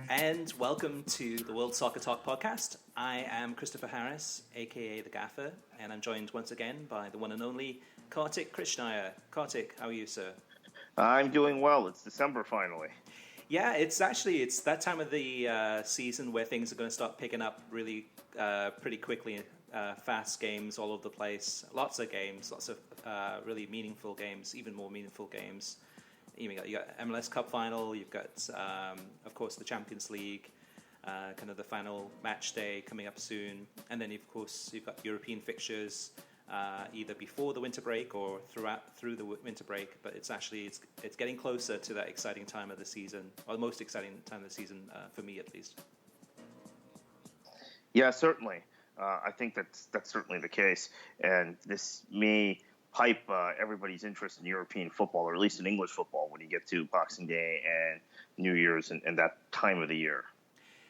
And welcome to the World Soccer Talk podcast. I am Christopher Harris, aka The Gaffer, and I'm joined once again by the one and only Kartik Krishnaiyer. Kartik, how are you, sir? I'm doing well. It's December finally. Yeah, it's that time of the season where things are going to start picking up really pretty quickly. Fast games all over the place, lots of games, lots of really meaningful games, even more meaningful games. You got MLS Cup final, you've got, of course, the Champions League, kind of the final match day coming up soon. And then, of course, you've got European fixtures either before the winter break or through the winter break. But it's getting closer to that exciting time of the season, or the most exciting time of the season, for me at least. Yeah, certainly. I think that's certainly the case. And this may pipe everybody's interest in European football, or at least in English football, when you get to Boxing Day and New Year's and that time of the year.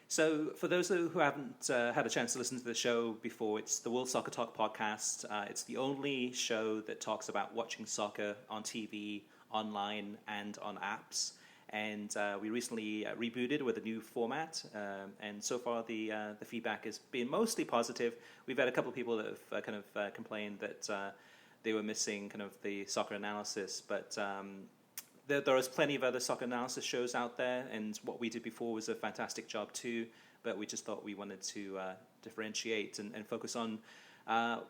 So for those who haven't had a chance to listen to the show before, it's the World Soccer Talk podcast. It's the only show that talks about watching soccer on TV, online, and on apps. And we recently rebooted with a new format, and so far the feedback has been mostly positive. We've had a couple of people that have kind of complained that they were missing kind of the soccer analysis, but there is plenty of other soccer analysis shows out there, and what we did before was a fantastic job too, but we just thought we wanted to differentiate and focus on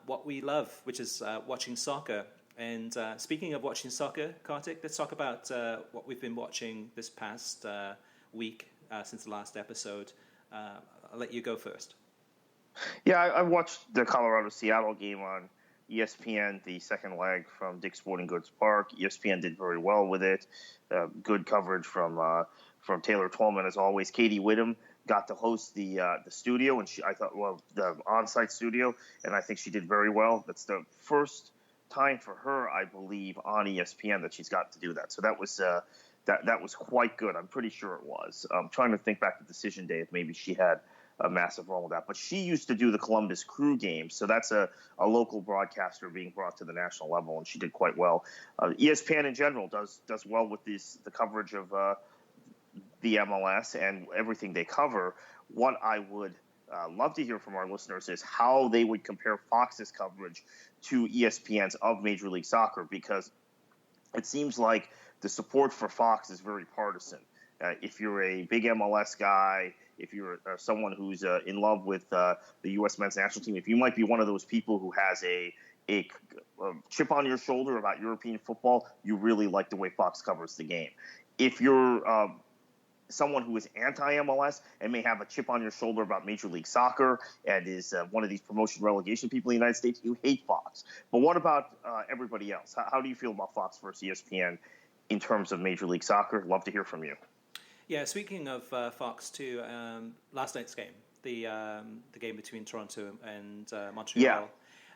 what we love, which is watching soccer. And speaking of watching soccer, Kartik, let's talk about what we've been watching this past week since the last episode. I'll let you go first. Yeah, I watched the Colorado-Seattle game on ESPN, the second leg from Dick's Sporting Goods Park. ESPN did very well with it. Good coverage from Taylor Twellman, as always. Katie Whittam got to host the studio, and the on-site studio, and I think she did very well. That's the first time for her, I believe, on ESPN that she's got to do that. So that was that was quite good. I'm pretty sure it was. I'm trying to think back to Decision Day if maybe she had a massive role with that. But she used to do the Columbus Crew games, so that's a local broadcaster being brought to the national level, and she did quite well. ESPN in general does well with the coverage of the MLS and everything they cover. What I would love to hear from our listeners is how they would compare Fox's coverage to ESPN's of Major League Soccer, because it seems like the support for Fox is very partisan. If you're a big MLS guy, if you're someone who's in love with the U.S. men's national team, if you might be one of those people who has a chip on your shoulder about European football, you really like the way Fox covers the game. If you're someone who is anti-MLS and may have a chip on your shoulder about Major League Soccer and is one of these promotion relegation people in the United States, you hate Fox. But what about everybody else? How do you feel about Fox versus ESPN in terms of Major League Soccer? Love to hear from you. Yeah, speaking of Fox too, last night's game, the game between Toronto and Montreal. Yeah.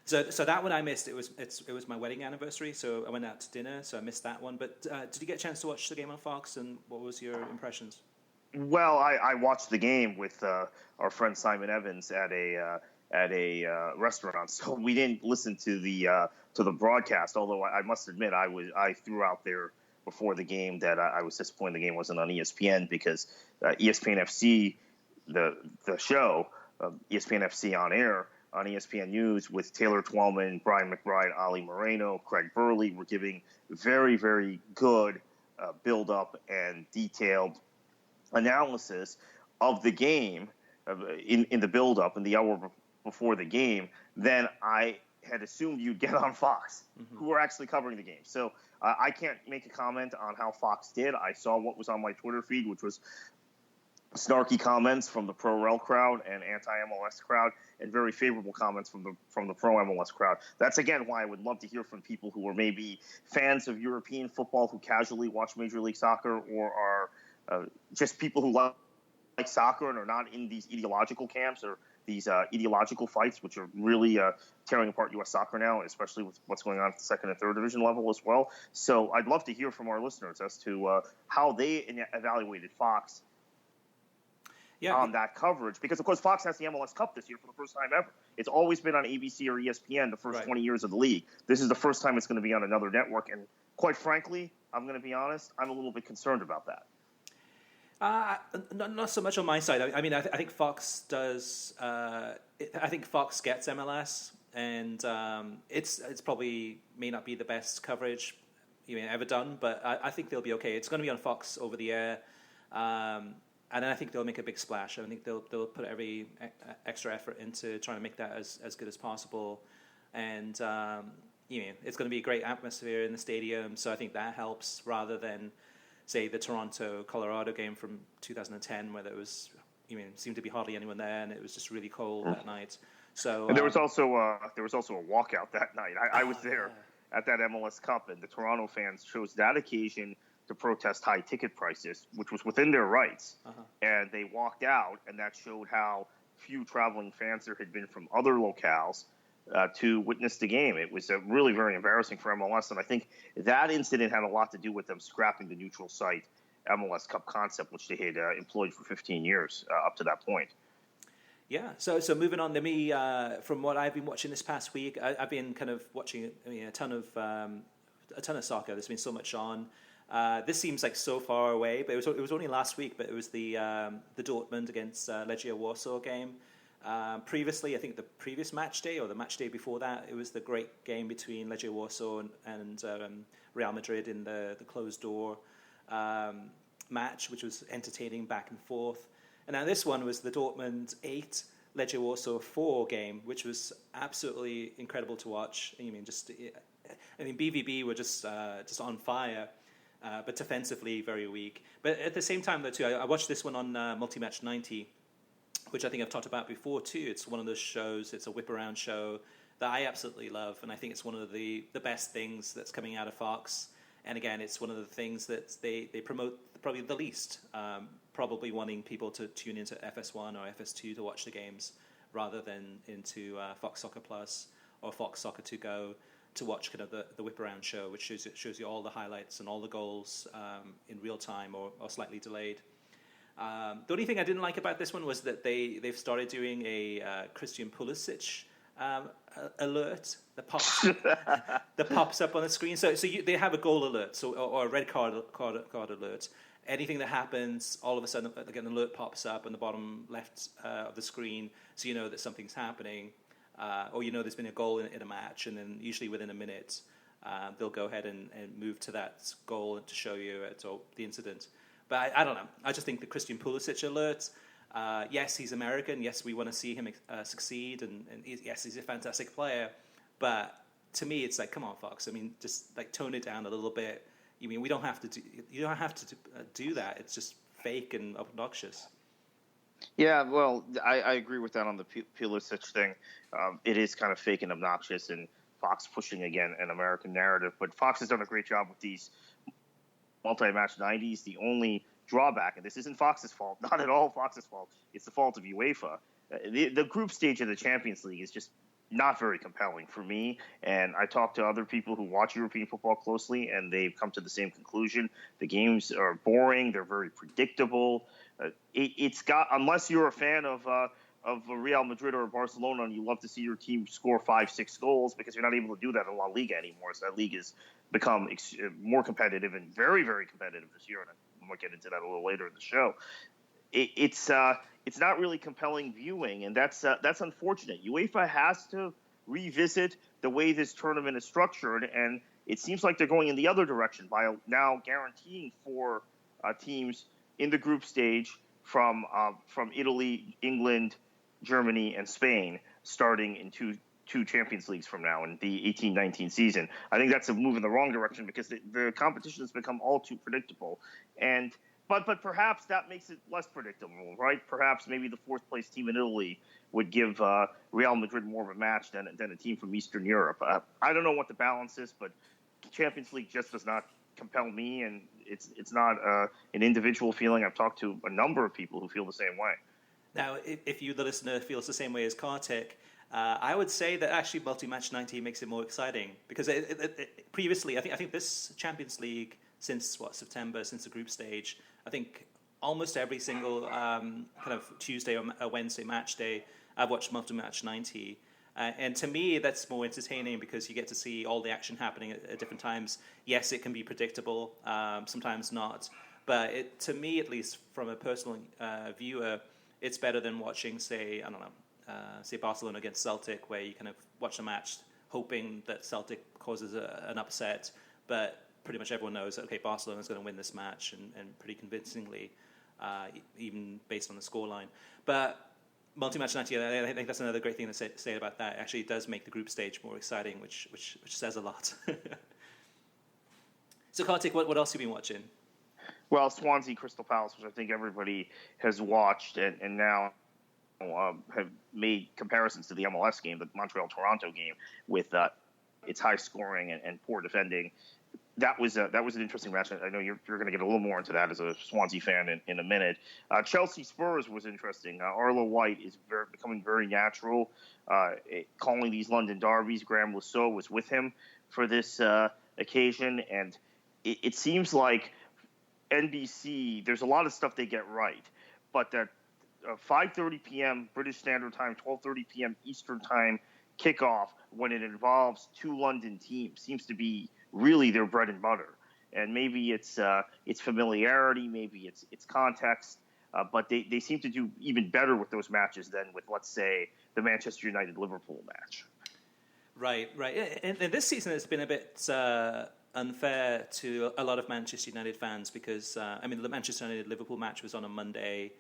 So that one I missed. It was my wedding anniversary, so I went out to dinner, so I missed that one. But did you get a chance to watch the game on Fox, and what was your impressions? Well, I watched the game with our friend Simon Evans at a restaurant, so we didn't listen to the broadcast. Although I must admit, I threw out there before the game that I was disappointed the game wasn't on ESPN, because ESPN FC, the show, ESPN FC on air on ESPN News with Taylor Twellman, Brian McBride, Ali Moreno, Craig Burley were giving very, very good build-up and detailed analysis of the game in the build-up in the hour before the game. Then I had assumed you'd get on Fox, who were actually covering the game. So I can't make a comment on how Fox did. I saw what was on my Twitter feed, which was snarky comments from the pro-Rel crowd and anti-MLS crowd, and very favorable comments from the pro-MLS crowd. That's, again, why I would love to hear from people who are maybe fans of European football who casually watch Major League Soccer, or are just people who like soccer and are not in these ideological camps or these ideological fights, which are really tearing apart U.S. soccer now, especially with what's going on at the second and third division level as well. So I'd love to hear from our listeners as to how they evaluated Fox on that coverage, because, of course, Fox has the MLS Cup this year for the first time ever. It's always been on ABC or ESPN the first 20 years of the league. This is the first time it's going to be on another network, and quite frankly, I'm going to be honest, I'm a little bit concerned about that. Not so much on my side. I mean, I think Fox does. I think Fox gets MLS, and it's probably may not be the best coverage ever done, but I think they'll be okay. It's going to be on Fox over the air, and I think they'll make a big splash. I think they'll put every extra effort into trying to make that as good as possible, and it's going to be a great atmosphere in the stadium. So I think that helps rather than, say, the Toronto-Colorado game from 2010, where there was, seemed to be hardly anyone there, and it was just really cold that night. So and there was also a walkout that night. I was there at that MLS Cup, and the Toronto fans chose that occasion to protest high ticket prices, which was within their rights. And they walked out, and that showed how few traveling fans there had been from other locales to witness the game. It was really very embarrassing for MLS, and I think that incident had a lot to do with them scrapping the neutral site MLS Cup concept, which they had employed for 15 years up to that point. Yeah, so moving on to me, from what I've been watching this past week, I've been kind of watching a ton of soccer. There's been so much on. This seems like so far away, but it was only last week. But it was the Dortmund against Legia Warsaw game. Previously, I think the previous match day or the match day before that, it was the great game between Legia Warsaw and Real Madrid in the closed door match, which was entertaining back and forth. And now this one was the Dortmund 8, Legia Warsaw 4 game, which was absolutely incredible to watch. BVB were just on fire, but defensively very weak. But at the same time, though, too, I watched this one on Multimatch 90, which I think I've talked about before too. It's one of those shows. It's a whip around show that I absolutely love, and I think it's one of the best things that's coming out of Fox. And again, it's one of the things that they promote probably the least, probably wanting people to tune into FS1 or FS2 to watch the games rather than into Fox Soccer Plus or Fox Soccer To Go to watch kind of the whip around show, which shows you all the highlights and all the goals in real time or slightly delayed. The only thing I didn't like about this one was that they've started doing a Christian Pulisic alert that pops up on the screen. So they have a goal alert, or a red card alert. Anything that happens, all of a sudden, again, an alert pops up on the bottom left of the screen, so you know that something's happening, or there's been a goal in a match, and then usually within a minute, they'll go ahead and move to that goal to show you the incident. But I don't know. I just think the Christian Pulisic alert. Yes, he's American. Yes, we want to see him succeed, and yes, he's a fantastic player. But to me, it's like, come on, Fox. I mean, just like tone it down a little bit. We don't have to do. You don't have to do that. It's just fake and obnoxious. Yeah, well, I agree with that on the Pulisic thing. It is kind of fake and obnoxious, and Fox pushing again an American narrative. But Fox has done a great job with these multi-match 90s. The only drawback, and this isn't Fox's fault, not at all Fox's fault, it's the fault of UEFA. The group stage of the Champions League is just not very compelling for me, and I talked to other people who watch European football closely, and they've come to the same conclusion. The games are boring, they're very predictable. It's got, unless you're a fan of Real Madrid or Barcelona and you love to see your team score 5-6 goals, because you're not able to do that in La Liga anymore. So that league has become more competitive and very, very competitive this year, and I might get into that a little later in the show. It's not really compelling viewing, and that's unfortunate. UEFA has to revisit the way this tournament is structured, and it seems like they're going in the other direction by now guaranteeing 4 teams in the group stage from Italy, England, Germany, and Spain, starting in two Champions Leagues from now in the 18-19 season. I think that's a move in the wrong direction, because the competition has become all too predictable. But perhaps that makes it less predictable, right? Perhaps maybe the 4th place team in Italy would give Real Madrid more of a match than a team from Eastern Europe. I don't know what the balance is, but Champions League just does not compel me, and it's not an individual feeling. I've talked to a number of people who feel the same way. Now, if you, the listener, feels the same way as Kartik, I would say that actually multi-match 90 makes it more exciting, because previously, I think this Champions League since September, since the group stage, I think almost every single kind of Tuesday or Wednesday match day, I've watched multi-match 90. And to me, that's more entertaining because you get to see all the action happening at different times. Yes, it can be predictable, sometimes not. But to me, at least from a personal viewer, it's better than watching, say, I don't know, say Barcelona against Celtic, where you kind of watch the match hoping that Celtic causes an upset, but pretty much everyone knows that, okay, Barcelona's going to win this match, and pretty convincingly, even based on the scoreline. But multi-match 90, I think that's another great thing to say about that. It actually does make the group stage more exciting, which says a lot. So, Kartik, what else have you been watching? Well, Swansea Crystal Palace, which I think everybody has watched, and now have made comparisons to the MLS game, the Montreal-Toronto game, with its high scoring and poor defending. That was an interesting match. I know you're going to get a little more into that as a Swansea fan in a minute. Chelsea Spurs was interesting. Arlo White is becoming very natural, calling these London derbies. Graham Lasso was with him for this occasion, and it seems like NBC, there's a lot of stuff they get right, but that 5:30 p.m. British Standard Time, 12:30 p.m. Eastern Time kickoff, when it involves two London teams, seems to be really their bread and butter. And maybe it's familiarity, maybe it's context, but they seem to do even better with those matches than with, let's say, the Manchester United-Liverpool match. Right. And this season has been a bit unfair to a lot of Manchester United fans because, the Manchester United-Liverpool match was on a Monday,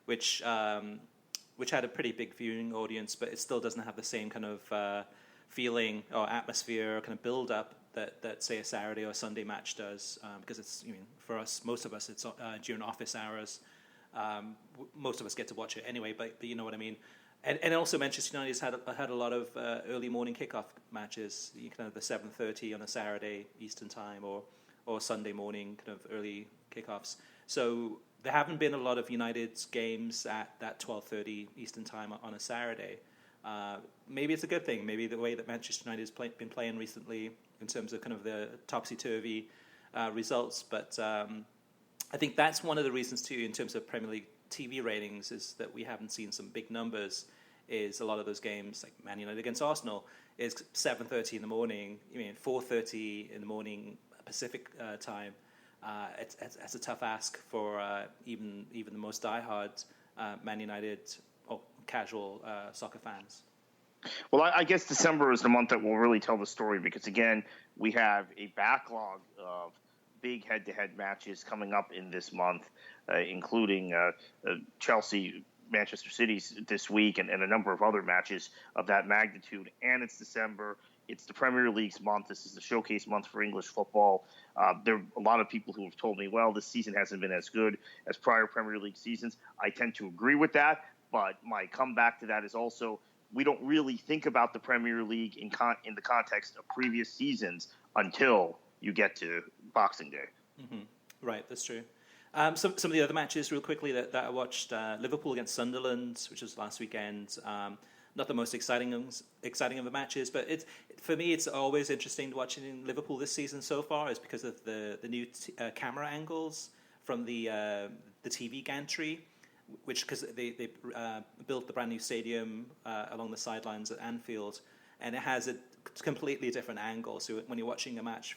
which had a pretty big viewing audience, but it still doesn't have the same kind of feeling or atmosphere or kind of build-up that say a Saturday or Sunday match does, because it's, for us, most of us, it's during office hours. Most of us get to watch it anyway, but you know what I mean. And also Manchester United's had a lot of early morning kickoff matches, kind of the 7:30 on a Saturday Eastern Time or Sunday morning kind of early kickoffs. So there haven't been a lot of United's games at that 12:30 Eastern Time on a Saturday. Maybe it's a good thing. Maybe the way that Manchester United's been playing recently in terms of kind of the topsy-turvy results. But I think that's one of the reasons, too, in terms of Premier League TV ratings, is that we haven't seen some big numbers. Is a lot of those games, like Man United against Arsenal, is 7:30 in the morning, 4:30 in the morning Pacific time. It's a tough ask for even the most diehard Man United or casual soccer fans. Well, I guess December is the month that will really tell the story because, again, we have a backlog of big head-to-head matches coming up in this month, including Chelsea, Manchester City this week, and a number of other matches of that magnitude. And it's December. It's the Premier League's month. This is the showcase month for English football. There are a lot of people who have told me, well, this season hasn't been as good as prior Premier League seasons. I tend to agree with that, but my comeback to that is also we don't really think about the Premier League in the context of previous seasons until you get to Boxing Day. Mm-hmm. Right, that's true. Some of the other matches, real quickly, that I watched, Liverpool against Sunderland, which was last weekend. Not the most exciting of the matches, but for me, it's always interesting watching Liverpool this season so far, is because of the new camera angles from the TV gantry, which because they built the brand new stadium along the sidelines at Anfield, and it has a completely different angle. So when you're watching a match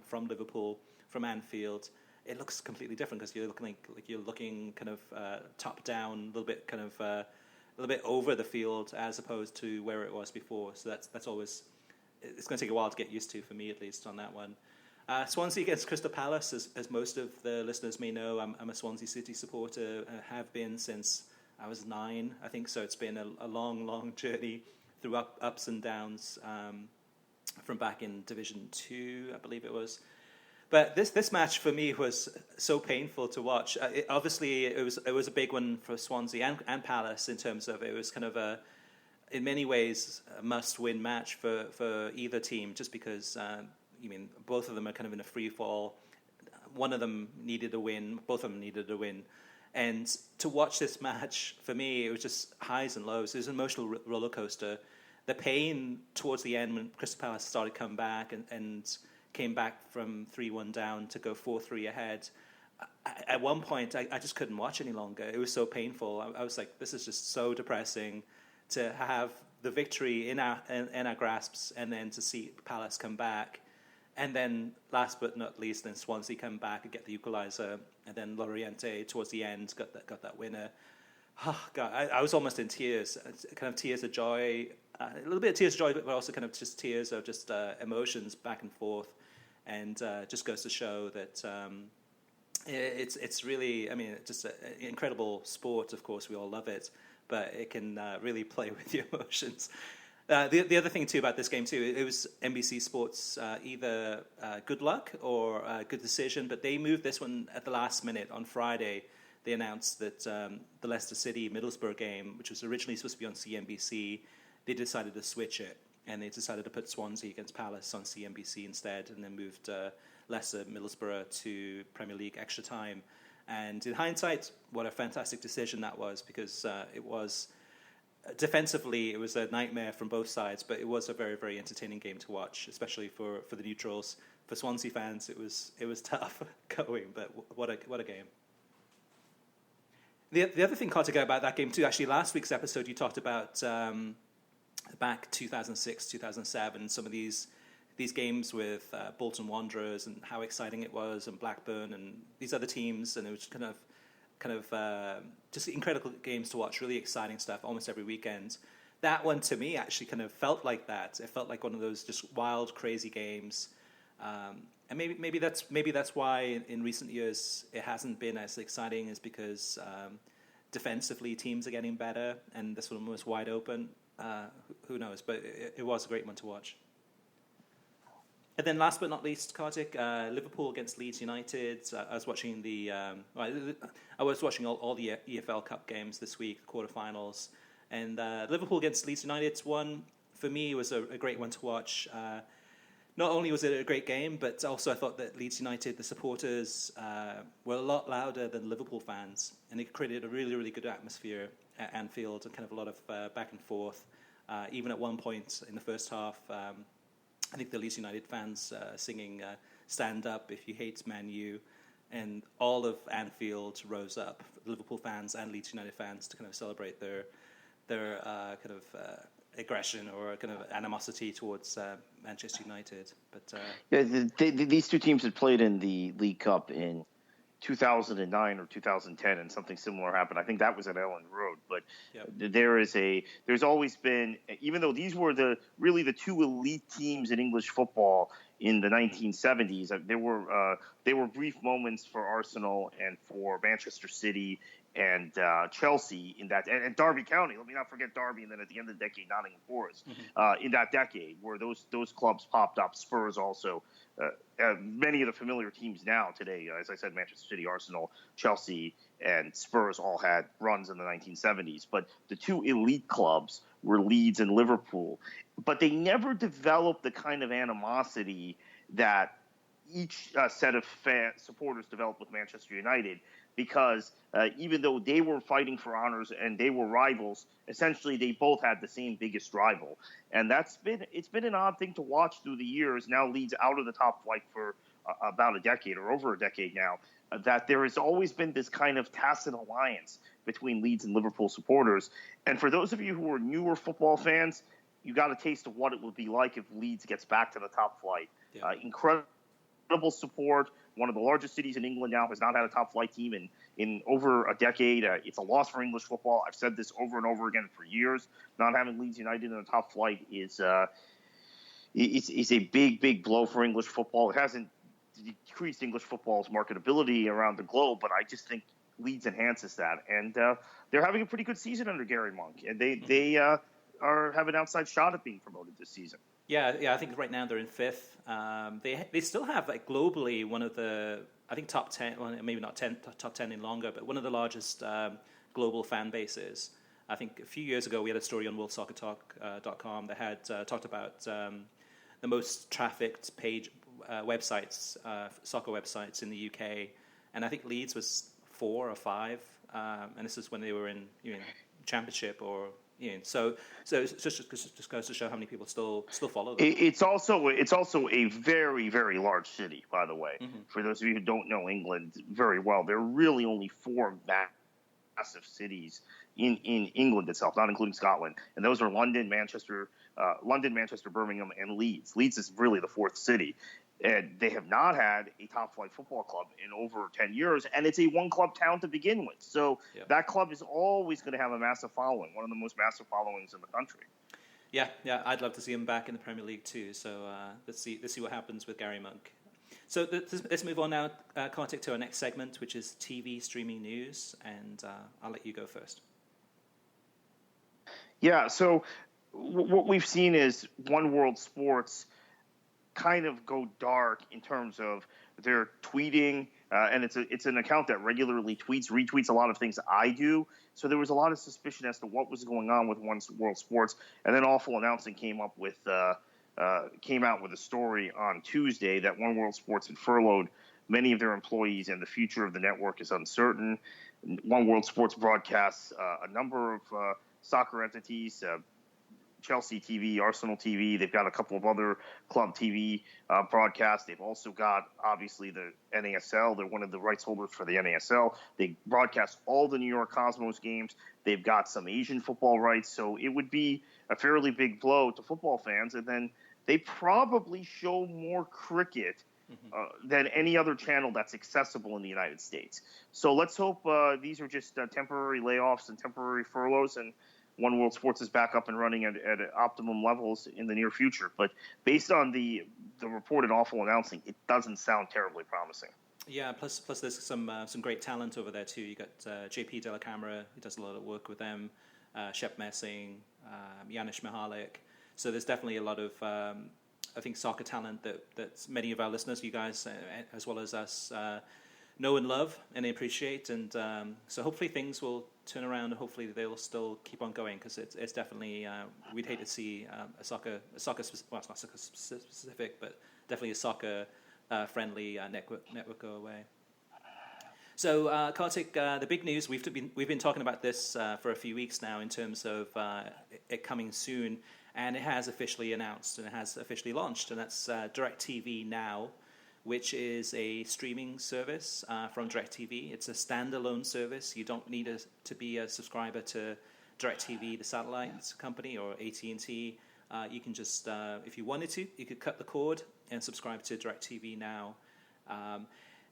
from Liverpool from Anfield, it looks completely different because you're looking kind of top down, a little bit kind of a little bit over the field as opposed to where it was before. So that's always, it's going to take a while to get used to, for me at least, on that one. Swansea against Crystal Palace, as most of the listeners may know, I'm a Swansea City supporter, have been since I was 9, I think. So it's been a long journey through ups and downs from back in Division 2, I believe it was. But this match for me was so painful to watch. Obviously, it was a big one for Swansea and Palace in terms of it was kind of in many ways, a must-win match for either team, just because both of them are kind of in a free fall. One of them needed a win. Both of them needed a win. And to watch this match, for me, it was just highs and lows. It was an emotional roller coaster. The pain towards the end when Crystal Palace started coming back and came back from 3-1 down to go 4-3 ahead. At one point, I just couldn't watch any longer. It was so painful. I was like, this is just so depressing to have the victory in our grasps, and then to see Palace come back, and then last but not least, then Swansea come back and get the equaliser, and then Loriente towards the end got that winner. Oh, God, I was almost in tears, kind of tears of joy, a little bit of tears of joy, but also kind of just tears of just emotions back and forth, and just goes to show that it's really, I mean, just an incredible sport. Of course, we all love it, but it can really play with your emotions. The other thing, too, about this game, too, it was NBC Sports either good luck or good decision, but they moved this one at the last minute on Friday. They announced that the Leicester City-Middlesbrough game, which was originally supposed to be on CNBC, they decided to switch it, and they decided to put Swansea against Palace on CNBC instead, and then moved Leicester-Middlesbrough to Premier League Extra Time. And in hindsight, what a fantastic decision that was, because it was... defensively, it was a nightmare from both sides, but it was a very, very entertaining game to watch, especially for the neutrals. For Swansea fans, it was tough going, but what a game. The other thing, Kartik, about that game too, actually last week's episode you talked about back 2006, 2007, some of these games with Bolton Wanderers and how exciting it was, and Blackburn and these other teams, and it was kind of just incredible games to watch, really exciting stuff almost every weekend. That one to me actually kind of felt like that. It felt like one of those just wild, crazy games. And maybe that's why in recent years it hasn't been as exciting, is because defensively teams are getting better and this one was wide open. Who knows? But it was a great one to watch. And then last but not least, Kartik, Liverpool against Leeds United. I was watching all the EFL Cup games this week, quarterfinals, and Liverpool against Leeds United one for me was a great one to watch. Not only was it a great game, but also I thought that Leeds United, the supporters, were a lot louder than Liverpool fans, and it created a really, really good atmosphere at Anfield and kind of a lot of back and forth. Even at one point in the first half, I think the Leeds United fans singing "Stand Up If You Hate Man U," and all of Anfield rose up, Liverpool fans and Leeds United fans, to kind of celebrate their kind of aggression or kind of animosity towards Manchester United. But these two teams had played in the League Cup in 2009 or 2010, and something similar happened. I think that was at Ellen Road. But there's always been, even though these were the two elite teams in English football in the 1970s, there were brief moments for Arsenal and for Manchester City and Chelsea in that, and Derby County. Let me not forget Derby, and then at the end of the decade, Nottingham Forest. In that decade, where those clubs popped up. Spurs also. Many of the familiar teams now today, as I said, Manchester City, Arsenal, Chelsea, and Spurs all had runs in the 1970s. But the two elite clubs were Leeds and Liverpool. But they never developed the kind of animosity that each set of supporters developed with Manchester United, because even though they were fighting for honors and they were rivals, essentially they both had the same biggest rival. And it's been an odd thing to watch through the years. Now Leeds out of the top flight for about a decade or over a decade now, that there has always been this kind of tacit alliance between Leeds and Liverpool supporters. And for those of you who are newer football fans, you got a taste of what it would be like if Leeds gets back to the top flight. Yeah. Incredible support. One of the largest cities in England now has not had a top flight team in over a decade. It's a loss for English football. I've said this over and over again for years. Not having Leeds United in the top flight is a big, big blow for English football. It hasn't decreased English football's marketability around the globe, but I just think Leeds enhances that. And they're having a pretty good season under Gary Monk, and they have an outside shot at being promoted this season. Yeah. I think right now they're in fifth. They still have, like, globally one of the, I think, top 10, well, maybe not top 10 in longer, but one of the largest global fan bases. I think a few years ago we had a story on worldsoccertalk.com that had talked about the most trafficked websites, soccer websites in the UK, and I think Leeds was 4 or 5, and this is when they were in Championship or. So it just goes to show how many people still follow them. It's also a very, very large city, by the way. Mm-hmm. For those of you who don't know England very well, there are really only 4 massive cities in England itself, not including Scotland. And those are London, Manchester, Birmingham, and Leeds. Leeds is really the fourth city. And they have not had a top-flight football club in over 10 years, and it's a one-club town to begin with. So that club is always going to have a massive following, one of the most massive followings in the country. Yeah, I'd love to see him back in the Premier League too. So let's see what happens with Gary Monk. So let's move on now, Kartik, to our next segment, which is TV streaming news, and I'll let you go first. Yeah, so what we've seen is One World Sports kind of go dark in terms of their tweeting, and it's an account that regularly retweets a lot of things I do. So there was a lot of suspicion as to what was going on with One World Sports, and then Awful Announcing came out with a story on Tuesday that One World Sports had furloughed many of their employees, and the future of the network is uncertain. One World Sports broadcasts a number of soccer entities. Chelsea TV, Arsenal TV. They've got a couple of other club TV broadcasts. They've also got, obviously, the NASL. They're one of the rights holders for the NASL. They broadcast all the New York Cosmos games. They've got some Asian football rights. So it would be a fairly big blow to football fans. And then they probably show more cricket than any other channel that's accessible in the United States. So let's hope these are just temporary layoffs and temporary furloughs, and One World Sports is back up and running at optimum levels in the near future. But based on the reported Awful Announcing, it doesn't sound terribly promising. Yeah, plus there's some great talent over there too. You got JP De La Camera, who does a lot of work with them, Shep Messing, Janusz Mihalik. So there's definitely a lot of I think soccer talent that many of our listeners, you guys, as well as us, know and love and appreciate, and so hopefully things will turn around, and hopefully they'll still keep on going, because it's definitely we'd hate to see a soccer well, it's not soccer specific, but definitely a soccer friendly network go away. So Kartik, the big news, we've been talking about this for a few weeks now in terms of it coming soon, and it has officially announced and it has officially launched, and that's DirecTV Now, which is a streaming service from DirecTV. It's a standalone service. You don't need to be a subscriber to DirecTV, the satellite company, or AT&T. You can just, if you wanted to, you could cut the cord and subscribe to DirecTV Now.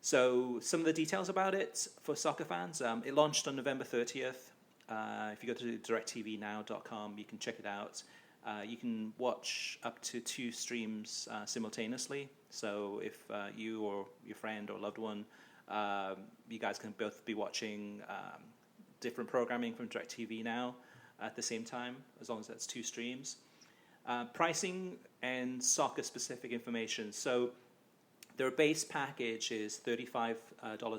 So some of the details about it for soccer fans, it launched on November 30th. If you go to directvnow.com, you can check it out. You can watch up to 2 streams simultaneously. So if you or your friend or loved one, you guys can both be watching different programming from DirecTV Now at the same time, as long as that's 2 streams. Pricing and soccer-specific information. So their base package is $35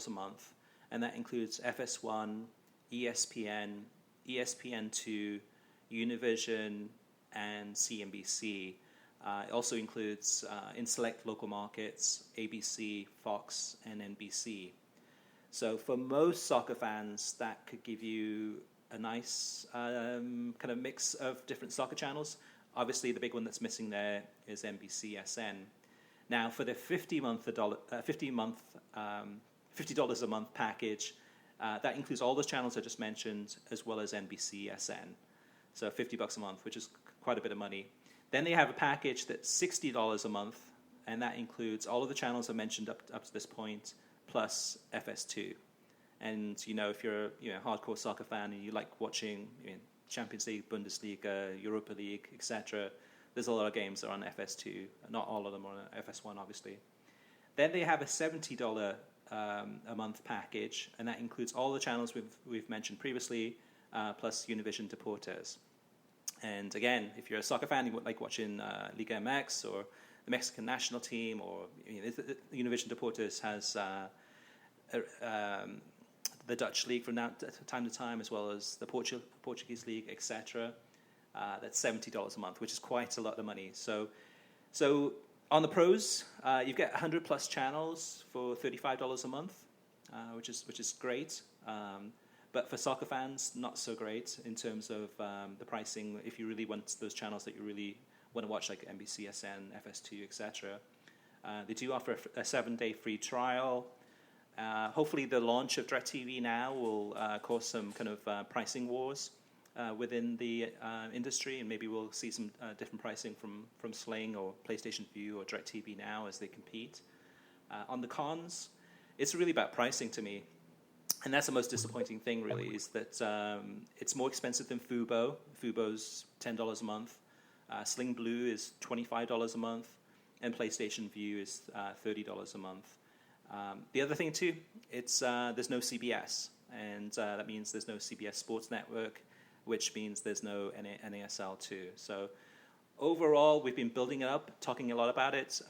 a month, and that includes FS1, ESPN, ESPN2, Univision, and CNBC. It also includes, in select local markets, ABC, Fox, and NBC. So for most soccer fans, that could give you a nice kind of mix of different soccer channels. Obviously, the big one that's missing there is NBCSN. Now, for the $50 a month package, that includes all those channels I just mentioned, as well as NBCSN. So $50 a month, which is quite a bit of money. Then they have a package that's $60 a month, and that includes all of the channels I mentioned up to this point, plus FS2. And if you're a hardcore soccer fan and you like watching Champions League, Bundesliga, Europa League, etc., there's a lot of games that are on FS2. Not all of them are on FS1, obviously. Then they have a $70 a month package, and that includes all the channels we've mentioned previously, plus Univision Deportes. And again, if you're a soccer fan, you would like watching Liga MX or the Mexican national team, or Univision Deportes has the Dutch league from time to time, as well as the Portuguese league, etc. That's $70 a month, which is quite a lot of money. So on the pros, you get 100 plus channels for $35 a month, which is great. But for soccer fans, not so great in terms of the pricing. If you really want those channels that you really want to watch, like NBCSN, FS2, etc., they do offer a 7-day free trial. Hopefully the launch of DirecTV Now will cause some kind of pricing wars within the industry, and maybe we'll see some different pricing from Sling or PlayStation Vue or DirecTV Now as they compete. On the cons, it's really about pricing to me. And that's the most disappointing thing, really, is that it's more expensive than Fubo. Fubo's $10 a month. Sling Blue is $25 a month. And PlayStation Vue is $30 a month. The other thing, too, it's there's no CBS. And that means there's no CBS Sports Network, which means there's no NASL, too. So overall, we've been building it up, talking a lot about it.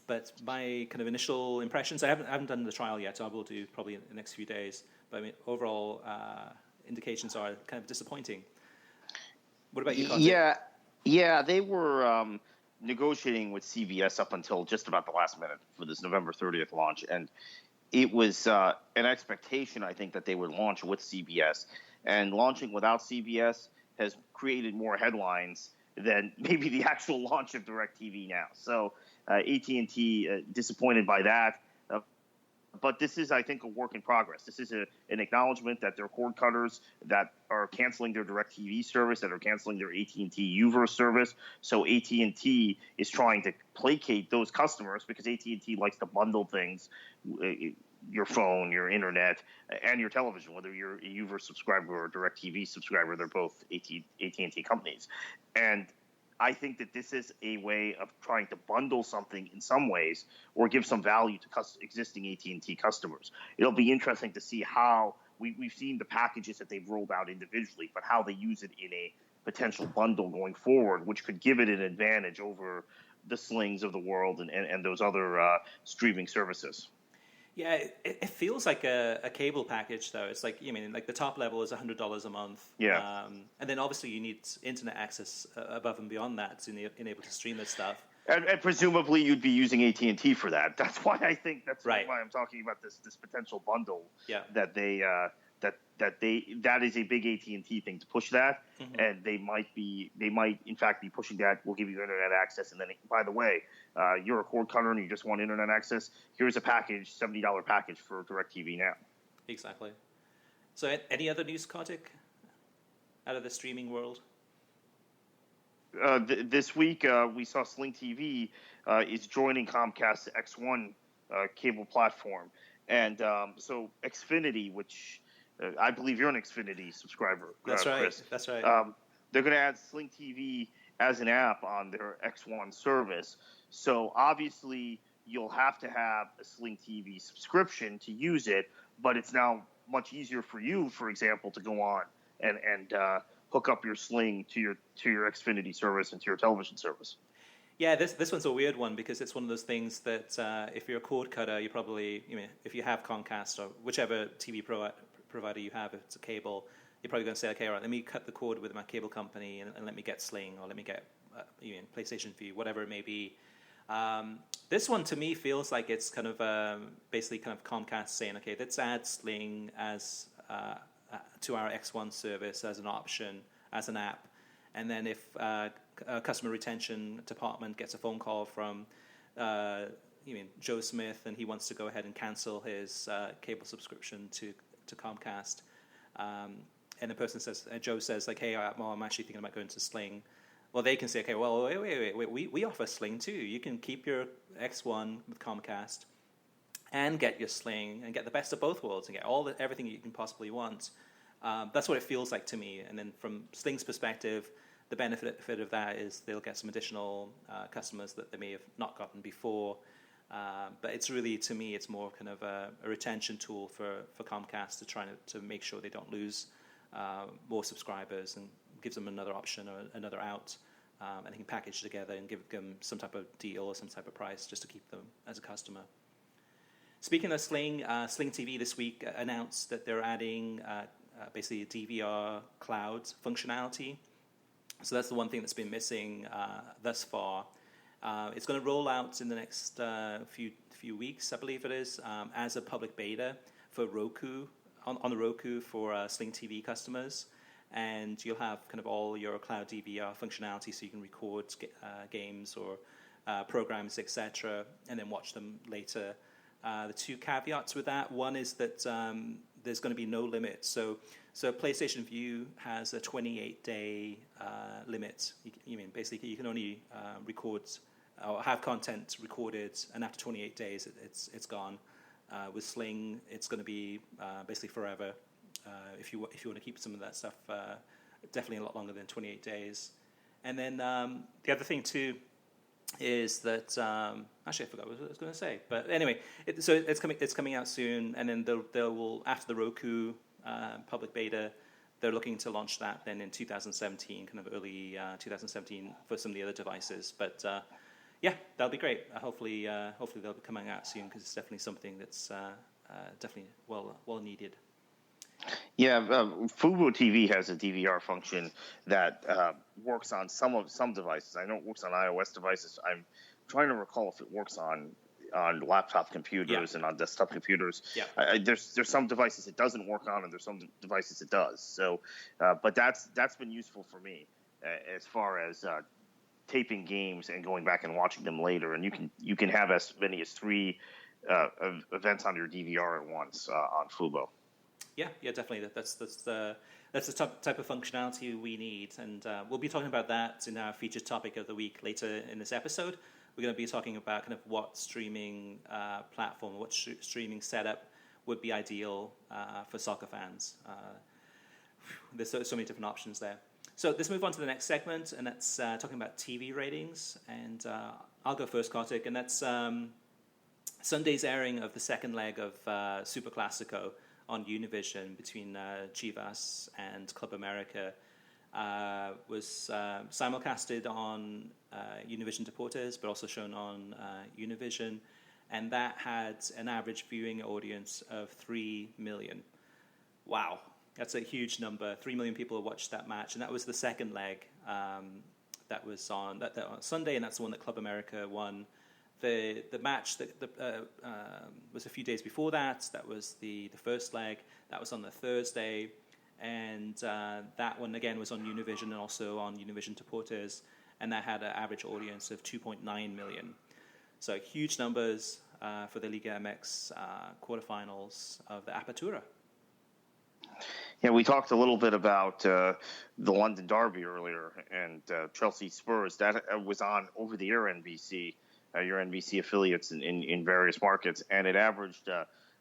But my kind of initial impressions, I haven't done the trial yet, so I will do probably in the next few days. But I mean, overall indications are kind of disappointing. What about you, Kartik? Yeah, they were negotiating with CBS up until just about the last minute for this November 30th launch. And it was an expectation, I think, that they would launch with CBS. And launching without CBS has created more headlines than maybe the actual launch of DirecTV Now. So AT&T disappointed by that. But this is, I think, a work in progress. This is an acknowledgement that there are cord cutters that are canceling their DirecTV service, that are canceling their AT&T Uverse service. So AT&T is trying to placate those customers because AT&T likes to bundle things, your phone, your internet, and your television, whether you're a Uverse subscriber or a DirecTV subscriber. They're both AT&T companies. And I think that this is a way of trying to bundle something in some ways or give some value to existing AT&T customers. It'll be interesting to see how we've seen the packages that they've rolled out individually, but how they use it in a potential bundle going forward, which could give it an advantage over the Slings of the world and those other streaming services. Yeah, it feels like a cable package, though. It's like, like the top level is $100 a month. Yeah. And then obviously you need internet access above and beyond that to enable to stream this stuff. And presumably you'd be using AT&T for that. That's why I think right. why I'm talking about this potential bundle. Yeah. That they that is a big AT&T thing to push that, and they might in fact be pushing that. We'll give you internet access, and then by the way, you're a cord cutter and you just want internet access. Here's a package, $70 package for DirecTV Now. Exactly. So, any other news, Kartik, out of the streaming world? This week we saw Sling TV is joining Comcast's X1 cable platform, and so Xfinity, which I believe you're an Xfinity subscriber. That's right. Chris. That's right. They're going to add Sling TV as an app on their X1 service. So obviously you'll have to have a Sling TV subscription to use it, but it's now much easier for you, for example, to go on and hook up your Sling to your Xfinity service and to your television service. Yeah, this one's a weird one because it's one of those things that if you're a cord cutter, you probably, if you have Comcast or whichever TV provider you have, if it's a cable, you're probably going to say, okay, all right, let me cut the cord with my cable company and let me get Sling or let me get PlayStation Vue, whatever it may be. This one to me feels like it's kind of basically kind of Comcast saying, okay, let's add Sling as to our X1 service as an option, as an app. And then if a customer retention department gets a phone call from Joe Smith and he wants to go ahead and cancel his cable subscription to Comcast, and the person says, Joe says, like, hey, I'm actually thinking about going to Sling. Well, they can say, okay, well, wait, we offer Sling too. You can keep your X1 with Comcast and get your Sling and get the best of both worlds and get everything you can possibly want. That's what it feels like to me. And then from Sling's perspective, the benefit of that is they'll get some additional customers that they may have not gotten before. But it's really, to me, it's more kind of a retention tool for Comcast to try to make sure they don't lose more subscribers and gives them another option or another out. And they can package together and give them some type of deal or some type of price just to keep them as a customer. Speaking of Sling, Sling TV this week announced that they're adding basically a DVR cloud functionality. So that's the one thing that's been missing thus far. It's going to roll out in the next few weeks, I believe it is, as a public beta for Roku, on the Roku for Sling TV customers. And you'll have kind of all your cloud DVR functionality so you can record games or programs, etc., and then watch them later the two caveats with that. One is that there's going to be no limit. So PlayStation View has a 28-day limit. You mean basically you can only record or have content recorded, and after 28 days it's gone. With Sling, it's going to be basically forever. If you want to keep some of that stuff, definitely a lot longer than 28 days. And then the other thing too is that actually I forgot what I was going to say, but anyway, it's coming out soon, and then they will after the Roku public beta, they're looking to launch that then in 2017, kind of early 2017 for some of the other devices. But yeah, that'll be great. Hopefully they'll be coming out soon, because it's definitely something that's definitely well needed. Yeah, Fubo TV has a DVR function that works on some devices. I know it works on iOS devices. I'm trying to recall if it works on laptop computers and on desktop computers. Yeah. There's some devices it doesn't work on, and there's some devices it does. So, but that's been useful for me as far as taping games and going back and watching them later. And you can have as many as 3 events on your DVR at once on Fubo. Yeah, definitely. That's the type of functionality we need, and we'll be talking about that in our featured topic of the week later in this episode. We're going to be talking about kind of what streaming platform, what streaming setup would be ideal for soccer fans. There's so many different options there. So let's move on to the next segment, and that's talking about TV ratings. And I'll go first, Kartik, and that's Sunday's airing of the second leg of Super Classico on Univision between Chivas and Club America was simulcasted on Univision Deportes, but also shown on Univision, and that had an average viewing audience of 3 million. Wow, that's a huge number. 3 million people watched that match, and that was the second leg that was on Sunday, and that's the one that Club America won. The match that was a few days before that. That was the first leg. That was on the Thursday, and that one again was on Univision and also on Univision Deportes, and that had an average audience of 2.9 million. So huge numbers for the Liga MX quarterfinals of the Apertura. Yeah, we talked a little bit about the London Derby earlier, and Chelsea Spurs. That was on over-the-air NBC. Your NBC affiliates in various markets, and it averaged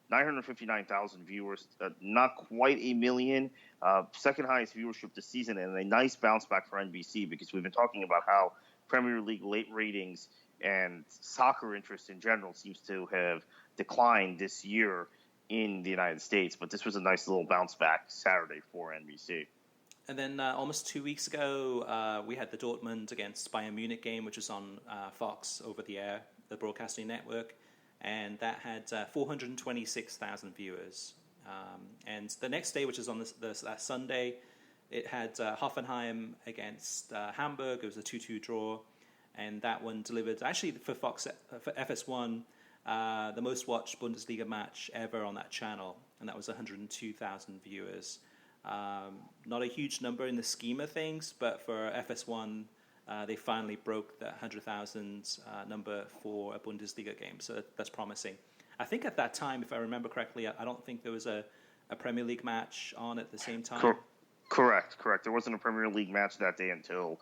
959,000 viewers, not quite a million, second highest viewership this season, and a nice bounce back for NBC, because we've been talking about how Premier League late ratings and soccer interest in general seems to have declined this year in the United States, but this was a nice little bounce back Saturday for NBC. And then almost 2 weeks ago, we had the Dortmund against Bayern Munich game, which was on Fox over the air, the broadcasting network, and that had 426,000 viewers. And the next day, which is on that Sunday, it had Hoffenheim against Hamburg. It was a 2-2 draw, and that one delivered actually for Fox for FS1 the most watched Bundesliga match ever on that channel, and that was 102,000 viewers. Not a huge number in the scheme of things, but for FS1, they finally broke the 100,000 number for a Bundesliga game, so that's promising. I think at that time, if I remember correctly, I don't think there was a Premier League match on at the same time. Correct. There wasn't a Premier League match that day until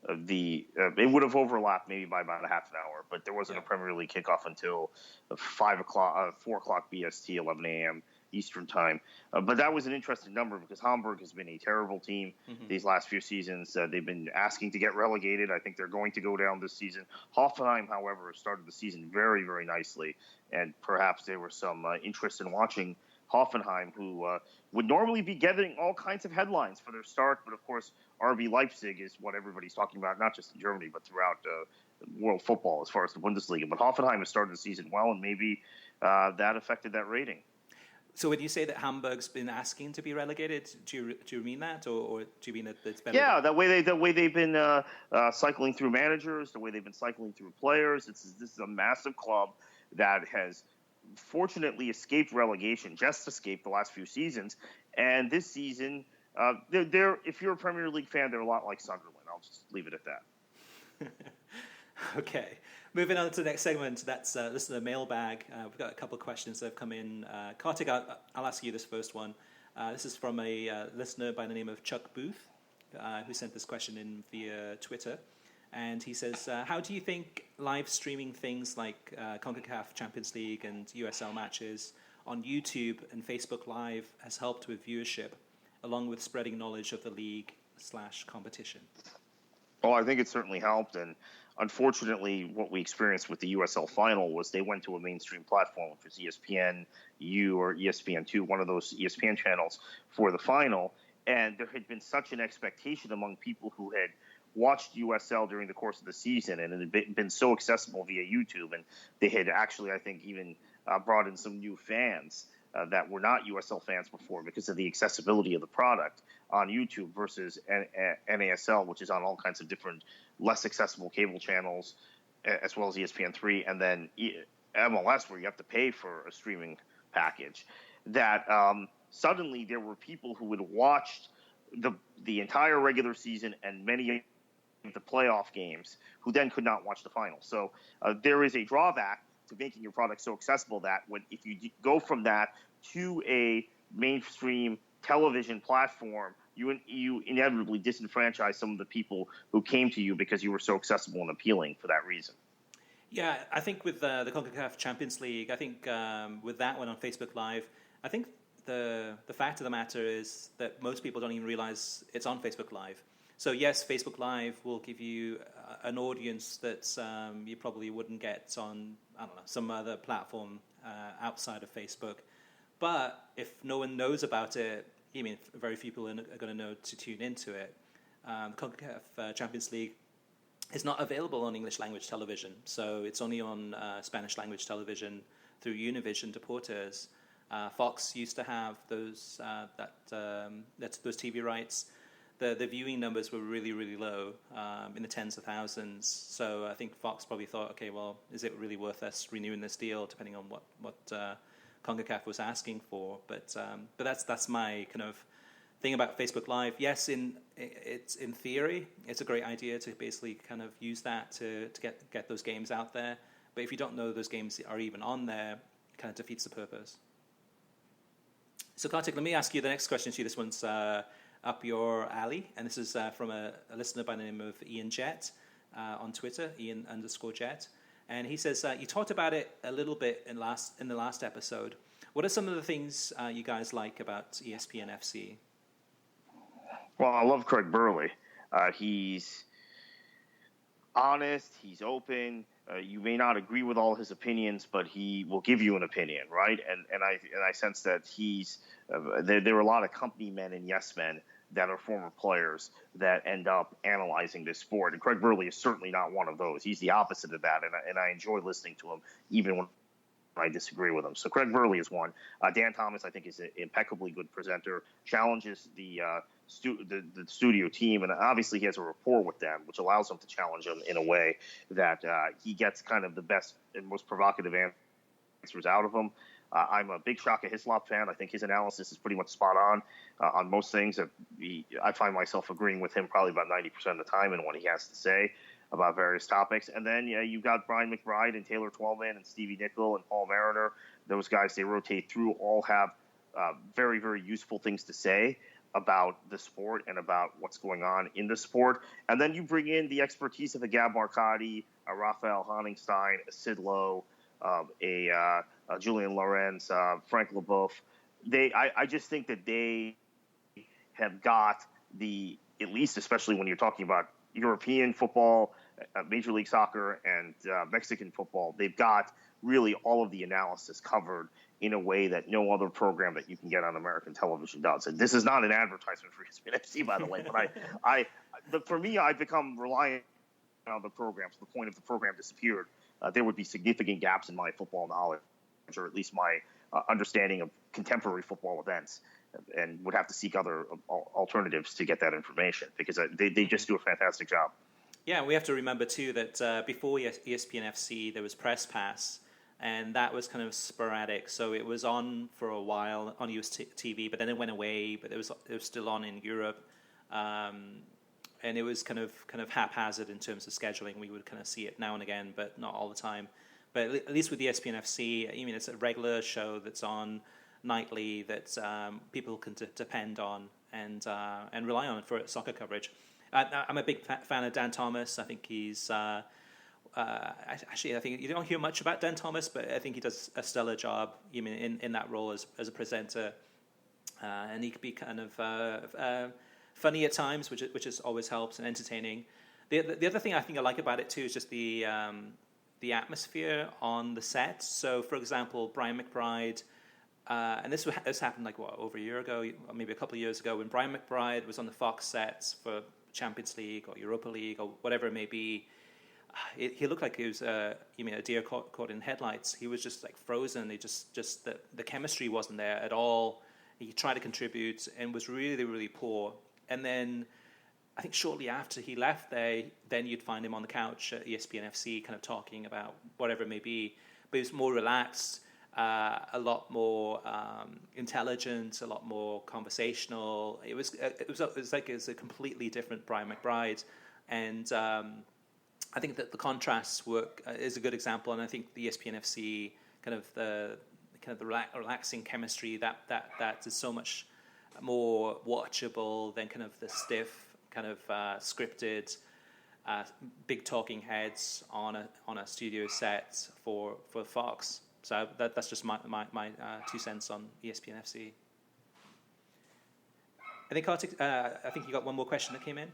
it would have overlapped maybe by about a half an hour, but there wasn't a Premier League kickoff until 4 o'clock BST, 11 a.m. Eastern time. But that was an interesting number, because Hamburg has been a terrible team these last few seasons. They've been asking to get relegated. I think they're going to go down this season. Hoffenheim, however, started the season very, very nicely, and perhaps there was some interest in watching Hoffenheim, who would normally be getting all kinds of headlines for their start, but of course RB Leipzig is what everybody's talking about, not just in Germany, but throughout world football as far as the Bundesliga. But Hoffenheim has started the season well, and maybe that affected that rating. So when you say that Hamburg's been asking to be relegated, do you mean that, or do you mean that it's better? Yeah, the way they've been cycling through managers, the way they've been cycling through players. This is a massive club that has fortunately escaped relegation, just escaped the last few seasons, and this season, they're if you're a Premier League fan, they're a lot like Sunderland. I'll just leave it at that. Okay. Moving on to the next segment, that's listener mailbag. We've got a couple of questions that have come in. Kartik, I'll ask you this first one. This is from a listener by the name of Chuck Booth, who sent this question in via Twitter. And he says, how do you think live streaming things like CONCACAF Champions League and USL matches on YouTube and Facebook Live has helped with viewership, along with spreading knowledge of the league/competition? Well, I think it certainly helped, and unfortunately, what we experienced with the USL final was they went to a mainstream platform, which was ESPN-U or ESPN2, one of those ESPN channels for the final, and there had been such an expectation among people who had watched USL during the course of the season, and it had been so accessible via YouTube, and they had actually, I think, even brought in some new fans that were not USL fans before because of the accessibility of the product on YouTube versus NASL, which is on all kinds of different less accessible cable channels, as well as ESPN3, and then MLS, where you have to pay for a streaming package. That suddenly there were people who had watched the entire regular season and many of the playoff games who then could not watch the final. So there is a drawback to making your product so accessible that if you go from that to a mainstream television platform, you inevitably disenfranchise some of the people who came to you because you were so accessible and appealing for that reason. Yeah, I think with the CONCACAF Champions League, I think with that one on Facebook Live, I think the fact of the matter is that most people don't even realize it's on Facebook Live. So yes, Facebook Live will give you an audience that you probably wouldn't get on, I don't know, some other platform outside of Facebook. But if no one knows about it, I mean, very few people are going to know to tune into it. The CONCACAF Champions League is not available on English language television, so it's only on Spanish language television through Univision Deportes. Fox used to have those those TV rights. The viewing numbers were really, really low, in the tens of thousands. So I think Fox probably thought, okay, well, is it really worth us renewing this deal, depending on what CONCACAF was asking for? But that's my kind of thing about Facebook Live. Yes, in theory, it's a great idea to basically kind of use that to get those games out there. But if you don't know those games are even on there, it kind of defeats the purpose. So Kartik, let me ask you the next question to you. This one's up your alley, and this is from a listener by the name of Ian Jett on Twitter, Ian_Jet, and he says you talked about it a little bit in the last episode. What are some of the things you guys like about ESPN FC? Well, I love Craig Burley. He's honest. He's open. You may not agree with all his opinions, but he will give you an opinion, right? And I sense that he's there are a lot of company men and yes men that are former players that end up analyzing this sport, and Craig Burley is certainly not one of those. He's the opposite of that, and I enjoy listening to him even when I disagree with him. So Craig Burley is one. Dan Thomas, I think, is an impeccably good presenter. Challenges the studio team, and obviously he has a rapport with them, which allows him to challenge them in a way that he gets kind of the best and most provocative answers out of them. I'm a big Shaka Hislop fan. I think his analysis is pretty much spot on most things. I find myself agreeing with him probably about 90% of the time in what he has to say about various topics. And then you've got Brian McBride and Taylor Twellman and Stevie Nickel and Paul Mariner. Those guys, they rotate through, all have very, very useful things to say about the sport and about what's going on in the sport. And then you bring in the expertise of a Gab Marcotti, a Raphael Honigstein, a Sid Lowe, a Julian Lorenz, Frank LeBeouf. I just think that they have got at least especially when you're talking about European football, Major League Soccer, and Mexican football, they've got really all of the analysis covered in a way that no other program that you can get on American television does. And this is not an advertisement for ESPN FC, by the way, but for me, I've become reliant on the program to the point if the program disappeared, there would be significant gaps in my football knowledge, or at least my understanding of contemporary football events, and would have to seek other alternatives to get that information, because they just do a fantastic job. Yeah, we have to remember too that before ESPN FC there was Press Pass, and that was kind of sporadic. So it was on for a while on US TV, but then it went away. But it was still on in Europe. and it was kind of haphazard in terms of scheduling. We would kind of see it now and again, but not all the time. But at least with the ESPN FC, I mean, it's a regular show that's on nightly that people can depend on and rely on for soccer coverage. I'm a big fan of Dan Thomas. I think he's actually, I think you don't hear much about Dan Thomas, but I think he does a stellar job. You mean in that role as a presenter, and he could be kind of funny at times, which is always helps, and entertaining. The other thing I think I like about it too is just the atmosphere on the set. So, for example, Brian McBride, and this happened like over a year ago, or maybe a couple of years ago, when Brian McBride was on the Fox sets for Champions League or Europa League or whatever it may be. He looked like he was a deer caught in headlights. He was just like frozen. He just the chemistry wasn't there at all. He tried to contribute and was really, really poor. And then I think shortly after he left there, then you'd find him on the couch at ESPN FC kind of talking about whatever it may be. But he was more relaxed, a lot more intelligent, a lot more conversational. It was like a completely different Brian McBride. And I think that the contrasts work is a good example. And I think the ESPN FC kind of the relaxing chemistry that is so much more watchable than kind of the stiff kind of scripted big talking heads on a studio set for Fox. So that's just my 2 cents on ESPN FC. I think Kartik, I think you got one more question that came in.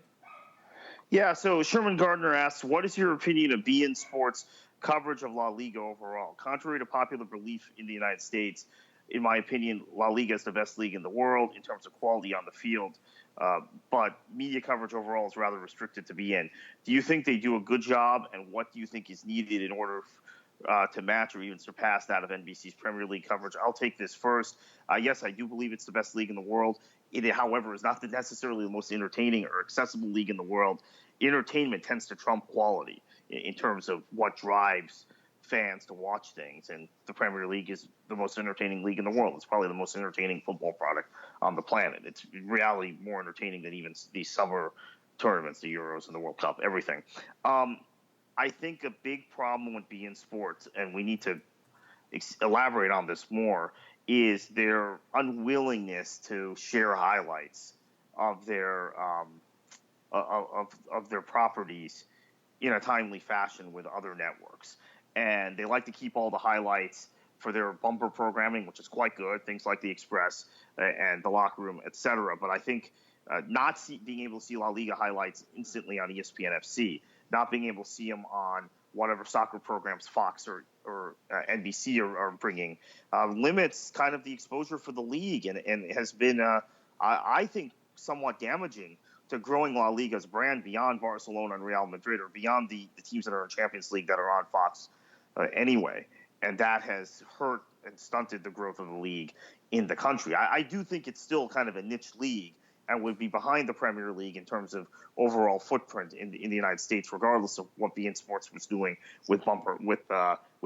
Yeah, so Sherman Gardner asks, what is your opinion of BeInSports coverage of La Liga overall? Contrary to popular belief in the United States, in my opinion, La Liga is the best league in the world in terms of quality on the field, but media coverage overall is rather restricted to beIN. Do you think they do a good job, and what do you think is needed in order to match or even surpass that of NBC's Premier League coverage? I'll take this first. Yes, I do believe it's the best league in the world. It, however, is not necessarily the most entertaining or accessible league in the world. Entertainment tends to trump quality in terms of what drives fans to watch things. And the Premier League is the most entertaining league in the world. It's probably the most entertaining football product on the planet. It's in reality more entertaining than even these summer tournaments, the Euros and the World Cup, everything. I think a big problem with BeInSports, and we need to elaborate on this more, is their unwillingness to share highlights of their of their properties in a timely fashion with other networks. And they like to keep all the highlights for their bumper programming, which is quite good, things like the Express and the Locker Room, etc. But I think being able to see La Liga highlights instantly on ESPN FC, not being able to see them on whatever soccer programs Fox or NBC are bringing, limits kind of the exposure for the league and has been, I think, somewhat damaging to growing La Liga's brand beyond Barcelona and Real Madrid or beyond the teams that are in Champions League that are on Fox anyway. And that has hurt and stunted the growth of the league in the country. I do think it's still kind of a niche league and would be behind the Premier League in terms of overall footprint in the United States, regardless of what BeInSports was doing with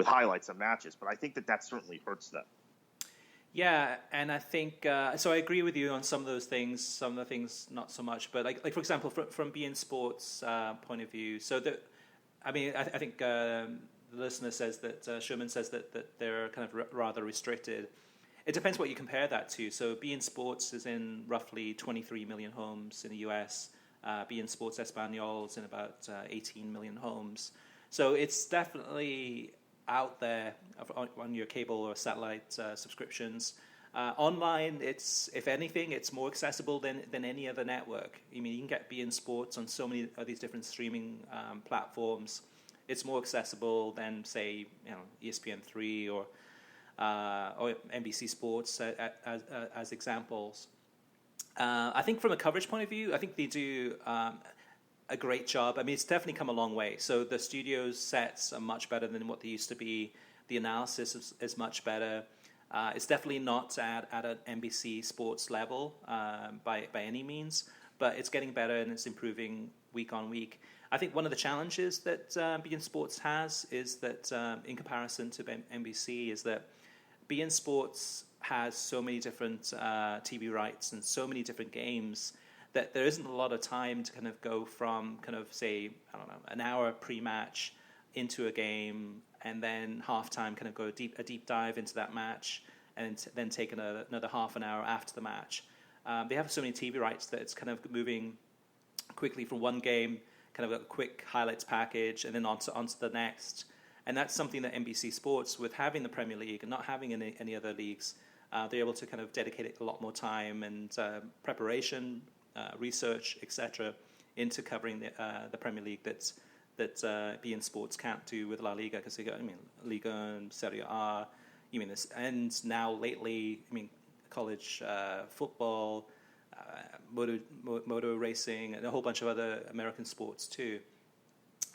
highlights of matches. But I think that certainly hurts them. Yeah, and I think so. I agree with you on some of those things. Some of the things not so much. But like for example, from BeInSports' point of view, so that I mean, I think the listener says that Sherman says that they're kind of rather restricted. It depends what you compare that to. So BeInSports is in roughly 23 million homes in the US. BeInSports Español is in about 18 million homes. So it's definitely out there on your cable or satellite subscriptions. Online, it's, if anything, it's more accessible than any other network. I mean, you can get BeInSports on so many of these different streaming platforms. It's more accessible than, say, ESPN3 or NBC Sports as examples. I think from a coverage point of view, I think they do a great job. I mean, it's definitely come a long way. So the studio's sets are much better than what they used to be. The analysis is much better. It's definitely not at an NBC Sports level by any means, but it's getting better and it's improving week on week. I think one of the challenges that BeInSports has is that, in comparison to NBC, is that BeInSports has so many different TV rights and so many different games that there isn't a lot of time to kind of go from kind of, say, I don't know, an hour pre-match into a game, and then halftime kind of go a deep dive into that match, and then take another half an hour after the match. They have so many TV rights that it's kind of moving quickly from one game, kind of a quick highlights package, and then onto the next. And that's something that NBC Sports, with having the Premier League and not having any other leagues, they're able to kind of dedicate a lot more time and preparation, research, etc., into covering the Premier League that BeInSports can't do with La Liga, because they got, Liga and Serie A, this, and now lately, college football, motor racing, and a whole bunch of other American sports too.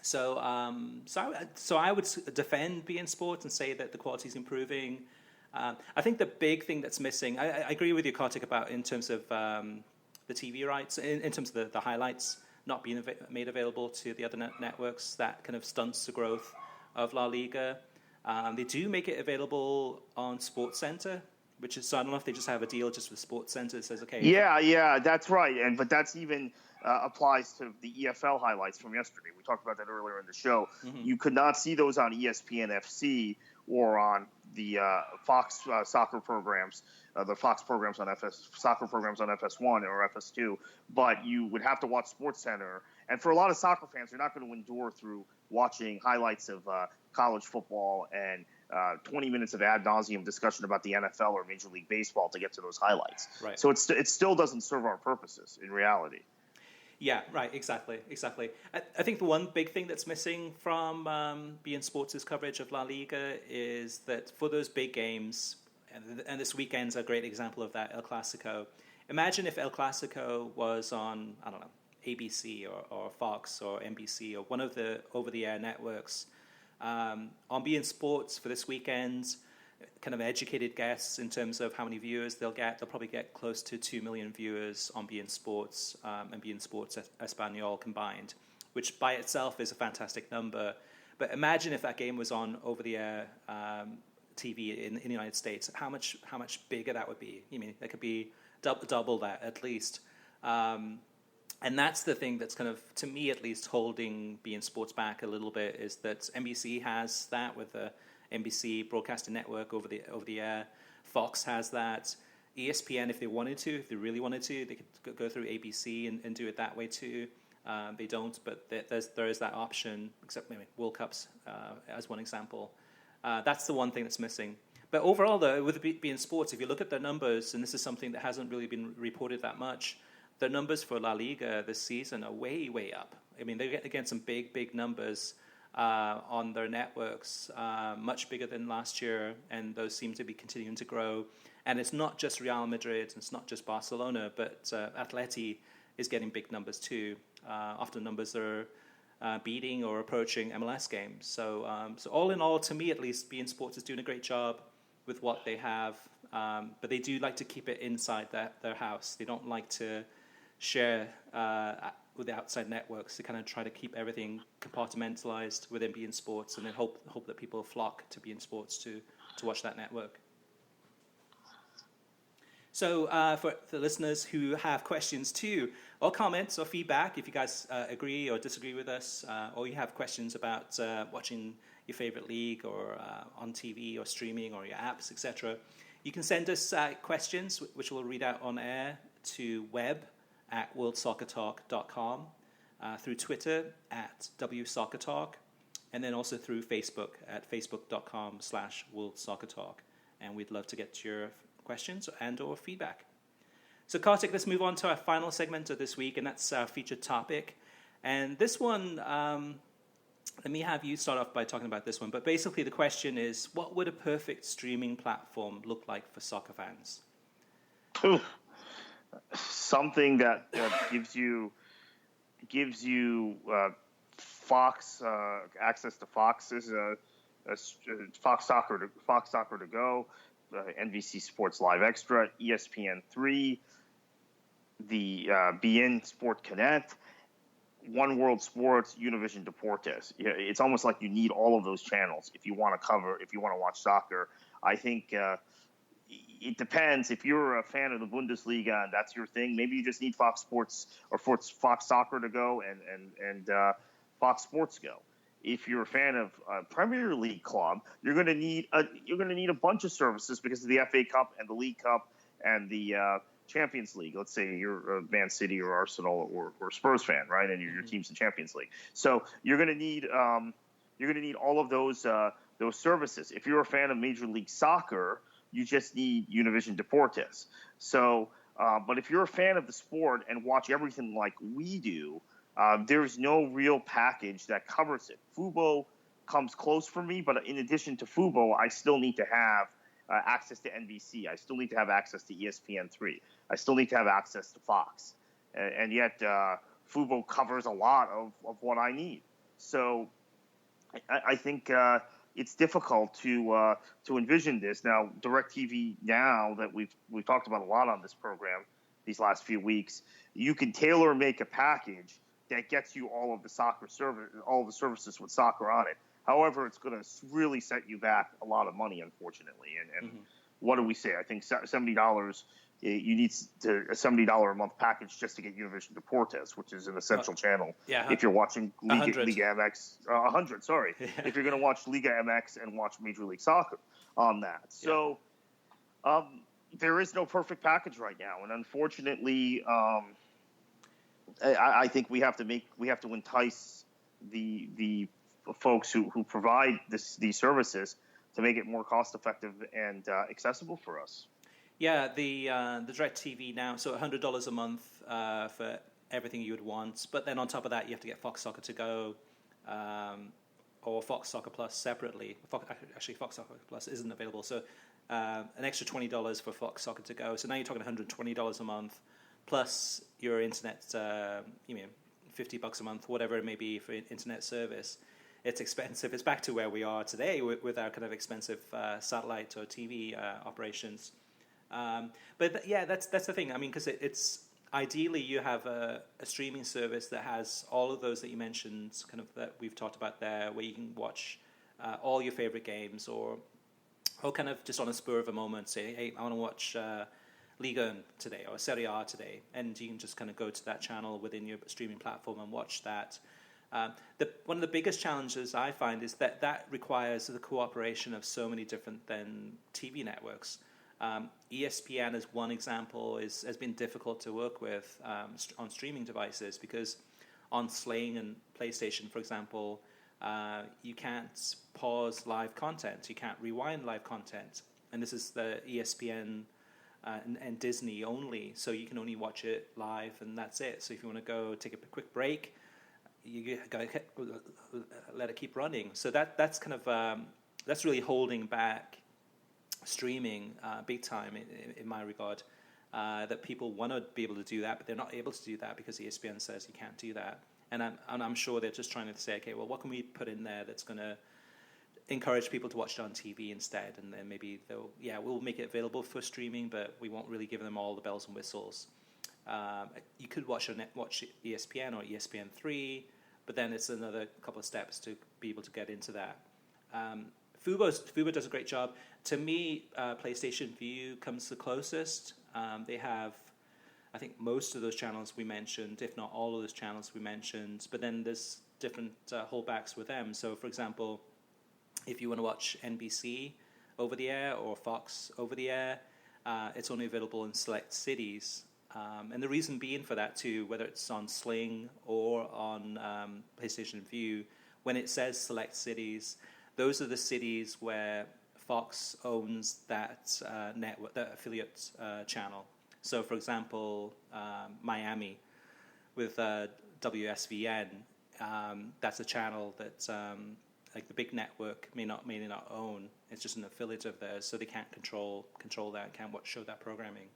So I would defend BeInSports and say that the quality is improving. I think the big thing that's missing, I agree with you, Kartik, about in terms of the TV rights, in terms of the highlights not being made available to the other networks. That kind of stunts the growth of La Liga. They do make it available on SportsCenter, which is, so I don't know if they just have a deal just with SportsCenter that says, okay. Yeah, that's right. But that's even applies to the EFL highlights from yesterday. We talked about that earlier in the show. Mm-hmm. You could not see those on ESPN FC or on the Fox soccer programs, the Fox programs on soccer programs on FS1 or FS2, but you would have to watch SportsCenter. And for a lot of soccer fans, you're not going to endure through watching highlights of college football and 20 minutes of ad nauseum discussion about the NFL or Major League Baseball to get to those highlights. Right. So it still doesn't serve our purposes in reality. Yeah, right, exactly. I think the one big thing that's missing from BeInSports' coverage of La Liga is that for those big games, and this weekend's a great example of that, El Clasico. Imagine if El Clasico was on, I don't know, ABC or Fox or NBC or one of the over-the-air networks. On BeInSports for this weekend, kind of educated guess in terms of how many viewers they'll get. They'll probably get close to 2 million viewers on BeInSports and BeInSports Espanol combined, which by itself is a fantastic number. But imagine if that game was on over-the-air TV in the United States, how much bigger that would be. It could be double that at least. And that's the thing that's kind of, to me at least, holding BeInSports back a little bit, is that NBC has that with the NBC Broadcasting Network over the air. Fox has that. ESPN, if they really wanted to, they could go through ABC and do it that way too. They don't, but there is that option, except maybe World Cups as one example. That's the one thing that's missing. But overall, though, with BeInSports, if you look at their numbers, and this is something that hasn't really been reported that much, their numbers for La Liga this season are way, way up. They're getting some big numbers on their networks, much bigger than last year, and those seem to be continuing to grow. And it's not just Real Madrid, it's not just Barcelona, but Atleti is getting big numbers too. Often numbers that are beating or approaching MLS games. So all in all, to me at least, BeInSports is doing a great job with what they have, but they do like to keep it inside their house. They don't like to share with the outside networks. To kind of try to keep everything compartmentalized within BeInSports, and then hope that people flock to BeInSports to watch that network. So for the listeners who have questions too, or comments or feedback, if you guys agree or disagree with us, or you have questions about watching your favorite league or on TV or streaming or your apps, etc., you can send us questions, which we'll read out on air, to web@worldsoccertalk.com, through Twitter @WSoccerTalk, and then also through Facebook at facebook.com/worldsoccertalk. And we'd love to get your questions and or feedback. So Kartik, let's move on to our final segment of this week, and that's our featured topic. And this one, let me have you start off by talking about this one. But basically the question is, what would a perfect streaming platform look like for soccer fans? Something that gives you Fox access to Fox's Fox Soccer to Go, NBC Sports Live Extra, ESPN3, the beIN Sport Connect, One World Sports, Univision Deportes. It's almost like you need all of those channels if you want to watch soccer. I think it depends. If you're a fan of the Bundesliga and that's your thing, maybe you just need Fox Sports or Fox Soccer to go and Fox Sports go. If you're a fan of a Premier League club, you're going to need a bunch of services because of the FA Cup and the League Cup and the Champions League. Let's say you're a Man City or Arsenal or Spurs fan, right? And your team's in Champions League. So you're going to need all of those services. If you're a fan of Major League Soccer, you just need Univision Deportes. So, but if you're a fan of the sport and watch everything like we do, there's no real package that covers it. Fubo comes close for me, but in addition to Fubo, I still need to have access to NBC. I still need to have access to ESPN3. I still need to have access to Fox. And yet Fubo covers a lot of what I need. So I think it's difficult to envision this. Now, DirecTV Now, that we've talked about a lot on this program these last few weeks, you can tailor make a package that gets you all of the services with soccer on it. However, it's going to really set you back a lot of money, unfortunately. And what do we say? I think $70. You need a $70 a month package just to get Univision Deportes, which is an essential channel. Yeah, if you're watching Liga MX, 100. Sorry, yeah. If you're going to watch Liga MX and watch Major League Soccer on that. So there is no perfect package right now, and unfortunately, I think we have to entice the folks who provide these services to make it more cost effective and accessible for us. Yeah, the DirecTV Now, so $100 a month for everything you would want, but then on top of that, you have to get Fox Soccer to go or Fox Soccer Plus separately. Actually, Fox Soccer Plus isn't available, so an extra $20 for Fox Soccer to go. So now you're talking $120 a month, plus your internet, $50 a month, whatever it may be for internet service. It's expensive. It's back to where we are today with our kind of expensive satellite or TV operations. But that's the thing. I mean, because it's ideally you have a streaming service that has all of those that you mentioned, kind of that we've talked about there, where you can watch all your favorite games, or kind of just on a spur of a moment say, hey, I want to watch Liga today or Serie A today, and you can just kind of go to that channel within your streaming platform and watch that. One of the biggest challenges I find is that requires the cooperation of so many different than TV networks. ESPN, as one example, has been difficult to work with on streaming devices because on Sling and PlayStation, for example, you can't pause live content. You can't rewind live content. And this is the ESPN and Disney only, so you can only watch it live and that's it. So if you want to go take a quick break, you got to let it keep running. So that's kind of that's really holding back streaming big time in my regard. That people want to be able to do that, but they're not able to do that because ESPN says you can't do that. And I'm sure they're just trying to say, okay, well, what can we put in there that's going to encourage people to watch it on TV instead? And then maybe we'll make it available for streaming, but we won't really give them all the bells and whistles. You could watch ESPN or ESPN3, but then it's another couple of steps to be able to get into that. Fubo does a great job. To me, PlayStation Vue comes the closest. They have, I think, most of those channels we mentioned, if not all of those channels we mentioned, but then there's different holdbacks with them. So, for example, if you want to watch NBC over the air or Fox over the air, it's only available in select cities. And the reason being for that too, whether it's on Sling or on PlayStation Vue, when it says select cities, those are the cities where Fox owns that network, that affiliate channel. So, for example, Miami with WSVN, that's a channel that like the big network may not own. It's just an affiliate of theirs, so they can't control that, can't show that programming.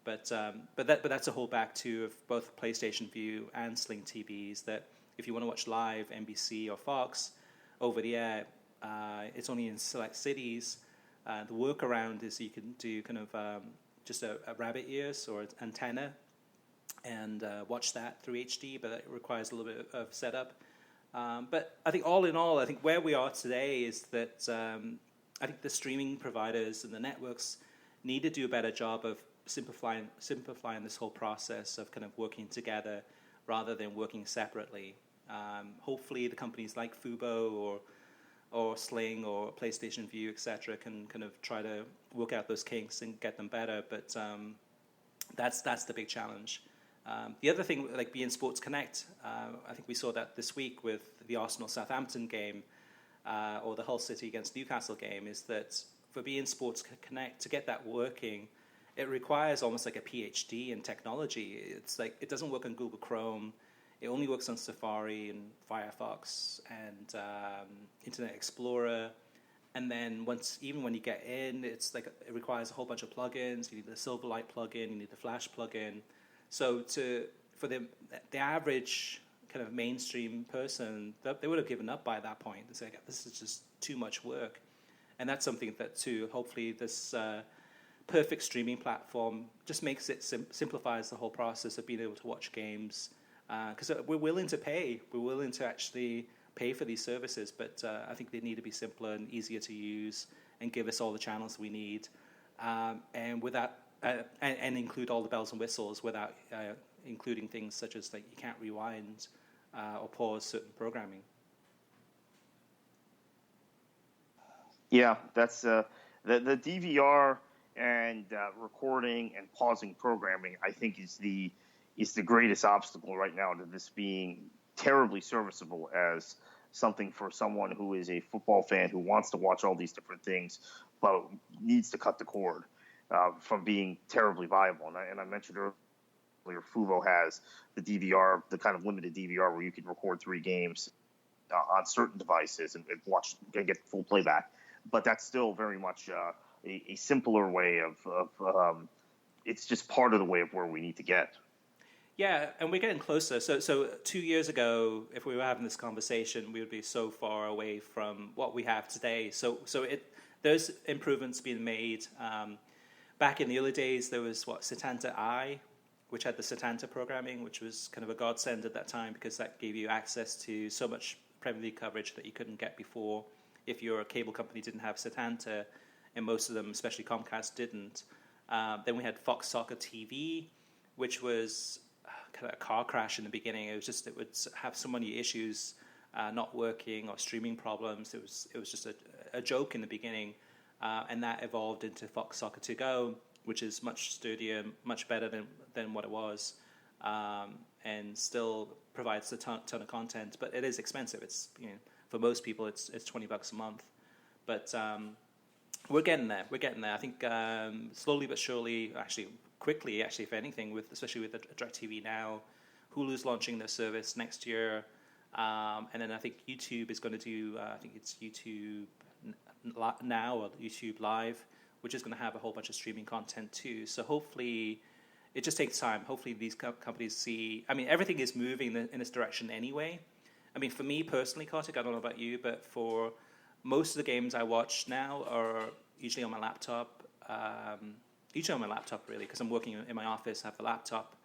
But that's a holdback too of both PlayStation Vue and Sling TVs, that if you want to watch live NBC or Fox over the air, it's only in select cities. The workaround is you can do kind of just a rabbit ears or antenna and watch that through HD, but it requires a little bit of setup. But I think all in all, I think where we are today is that I think the streaming providers and the networks need to do a better job of simplifying this whole process of kind of working together rather than working separately. Hopefully the companies like Fubo or Sling or PlayStation View, etc., can kind of try to work out those kinks and get them better. But that's the big challenge. The other thing, like BeInSports Connect, I think we saw that this week with the Arsenal-Southampton game or the Hull City against Newcastle game, is that for BeInSports Connect to get that working, it requires almost like a PhD in technology. It's like it doesn't work on Google Chrome. It only works on Safari and Firefox and Internet Explorer. And then even when you get in, it's like it requires a whole bunch of plugins. You need the Silverlight plugin, you need the Flash plugin. So for the average kind of mainstream person, they would have given up by that point. They say, this is just too much work. And that's something that, too, hopefully this perfect streaming platform just makes it simplifies the whole process of being able to watch games. Because we're willing to pay. We're willing to actually pay for these services, but I think they need to be simpler and easier to use and give us all the channels we need, and without and include all the bells and whistles without including things such as like you can't rewind or pause certain programming. Yeah, that's the DVR and recording and pausing programming, I think, is the greatest obstacle right now to this being terribly serviceable as something for someone who is a football fan who wants to watch all these different things but needs to cut the cord from being terribly viable. And I mentioned earlier, Fubo has the DVR, the kind of limited DVR where you can record 3 games on certain devices and watch and get full playback. But that's still very much a simpler way of it's just part of the way of where we need to get. Yeah, and we're getting closer. So 2 years ago, if we were having this conversation, we would be so far away from what we have today. So there's improvements being made. Back in the early days, there was Setanta I, which had the Setanta programming, which was kind of a godsend at that time because that gave you access to so much Premier League coverage that you couldn't get before if your cable company didn't have Setanta, and most of them, especially Comcast, didn't. Then we had Fox Soccer TV, which was kind of a car crash in the beginning. It would have so many issues not working or streaming problems. It was just a joke in the beginning, and that evolved into Fox Soccer To Go, which is much sturdier, much better than what it was, and still provides a ton of content. But it is expensive. It's for most people it's $20 a month, but we're getting there. I think slowly but surely, quickly, if anything, especially with the DirecTV Now, Hulu's launching their service next year, and then I think YouTube is going to do, I think it's YouTube Now or YouTube Live, which is going to have a whole bunch of streaming content too. So hopefully, it just takes time. Hopefully these companies see, everything is moving in this direction anyway. For me personally, Kartik, I don't know about you, but for most of the games I watch now are usually on my laptop. Usually on my laptop, really, because I'm working in my office. I have the laptop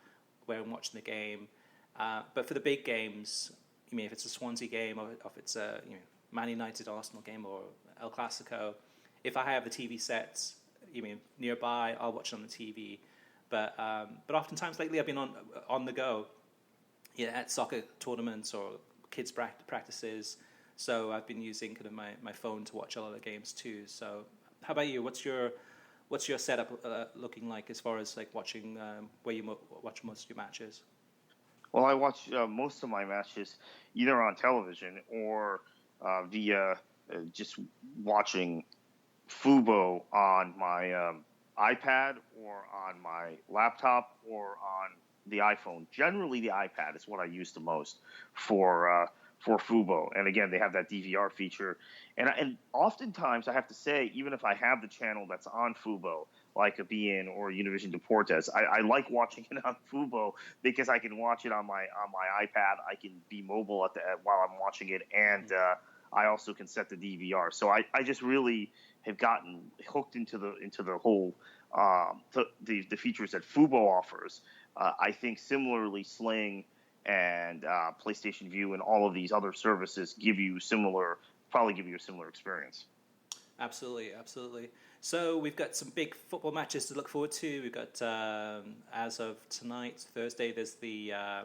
where I'm watching the game. But for the big games, if it's a Swansea game or if it's a Man United Arsenal game or El Clasico, if I have the TV set nearby, I'll watch it on the TV. But oftentimes lately I've been on the go, at soccer tournaments or kids practices. So I've been using kind of my phone to watch all of the games too. So how about you? What's your setup looking like as far as like watching where you watch most of your matches? Well, I watch most of my matches either on television or via just watching Fubo on my iPad or on my laptop or on the iPhone. Generally, the iPad is what I use the most for Fubo. And again, they have that DVR feature. And oftentimes, I have to say, even if I have the channel that's on Fubo, like a beIN or Univision Deportes, I like watching it on Fubo because I can watch it on my iPad. I can be mobile while I'm watching it, and I also can set the DVR. So I just really have gotten hooked into the whole the features that Fubo offers. I think similarly, Sling and PlayStation View and all of these other services probably give you a similar experience. Absolutely, absolutely. So we've got some big football matches to look forward to. We've got, as of tonight, Thursday, there's the, I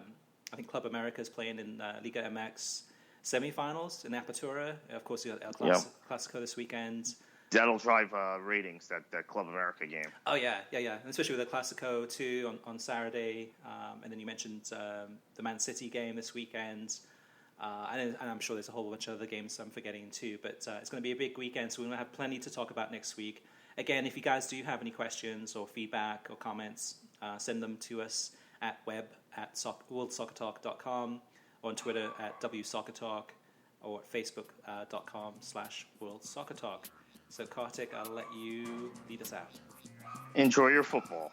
think Club America is playing in Liga MX semifinals in Apertura. Of course, you got El Clasico this weekend. That'll drive ratings, that Club America game. Oh, yeah. And especially with the Clasico, too, on Saturday. And then you mentioned the Man City game this weekend. And I'm sure there's a whole bunch of other games I'm forgetting, too. But it's going to be a big weekend, so we're going to have plenty to talk about next week. Again, if you guys do have any questions or feedback or comments, send them to us at web@worldsoccertalk.com, or on Twitter at WSoccerTalk, or at facebook.com/worldsoccertalk. So, Kartik, I'll let you lead us out. Enjoy your football.